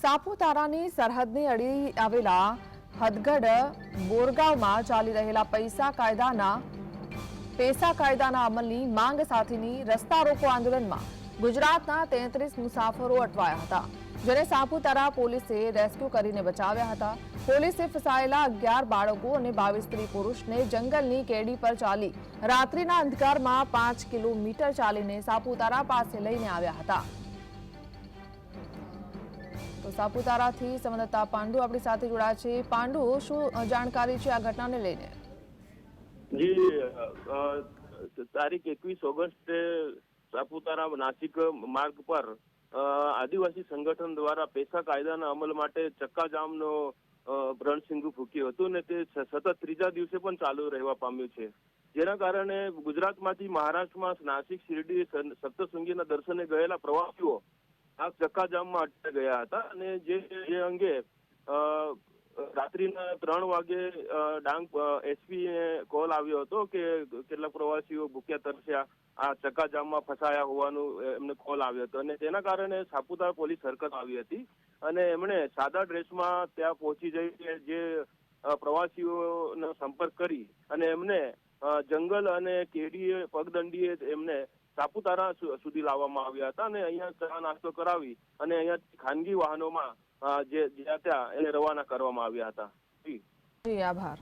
સાપુતારાની સરહદને અડી આવેલા હદગડ બોરગાંવમાં ચાલી રહેલા પેસા કાયદાના અમલની માંગ સાથેની રસ્તા રોકો આંદોલનમાં ગુજરાતના 33 મુસાફરો અટવાયા હતા, જેને સાપુતારા પોલીસે રેસ્ક્યુ કરીને બચાવ્યા હતા। પોલીસે ફસાયેલા 11 બાળકો અને 22 સ્ત્રી પુરુષને જંગલની કેડી પર ચાલી રાત્રિના અંધકારમાં 5 કિલોમીટર ચાલીને સાપુતારા પાસે લઈને આવ્યા હતા। તો સાપુતારાથી સંવાદદાતા પાંડુ આપણી સાથે જોડાયા છે। પાંડુ, શું જાણકારી છે આ ઘટનાને લઈને? જી, તારીખ 21 ઓગસ્ટે સાપુતારા નાસિક માર્ગ પર આદિવાસી સંગઠન દ્વારા પેસા કાયદાના અમલ માટે ચક્કાજામનો રણસિંગુ ફૂક્યું હતું ને તે સતત ત્રીજા દિવસે પણ ચાલુ રહેવા પામ્યું છે, જેના કારણે ગુજરાતમાંથી મહારાષ્ટ્રમાં નાસિક, શિરડી, સપ્તશૃંગીના દર્શને ગયેલા પ્રવાસીઓ આ ચક્કાજામમાં અટવાઈ ગયા હતા અને જે અંગે રાત્રિના 3 વાગે ડાંગ એસપીને કોલ આવ્યો હતો કે કેટલાક પ્રવાસીઓ ભૂખ્યા તરસ્યા આ ચક્કાજામમાં ફસાયા હોવાનું એમને કોલ આવ્યો હતો અને તેના કારણે સાપુતારા પોલીસ હરકત આવી હતી અને એમણે સાદા ડ્રેસમાં ત્યાં પહોંચી જઈ જે પ્રવાસીઓનો સંપર્ક કરી અને એમને જંગલ અને કેડીએ પગદંડીએ એમને સાપુતારા સુધી લાવવામાં આવ્યા હતા અને અહીંયા ચા નાસ્તો કરાવી અને અહીંયા ખાનગી વાહનોમાં જ્યાં ત્યાં એને રવાના કરવામાં આવ્યા હતા। જી, આભાર।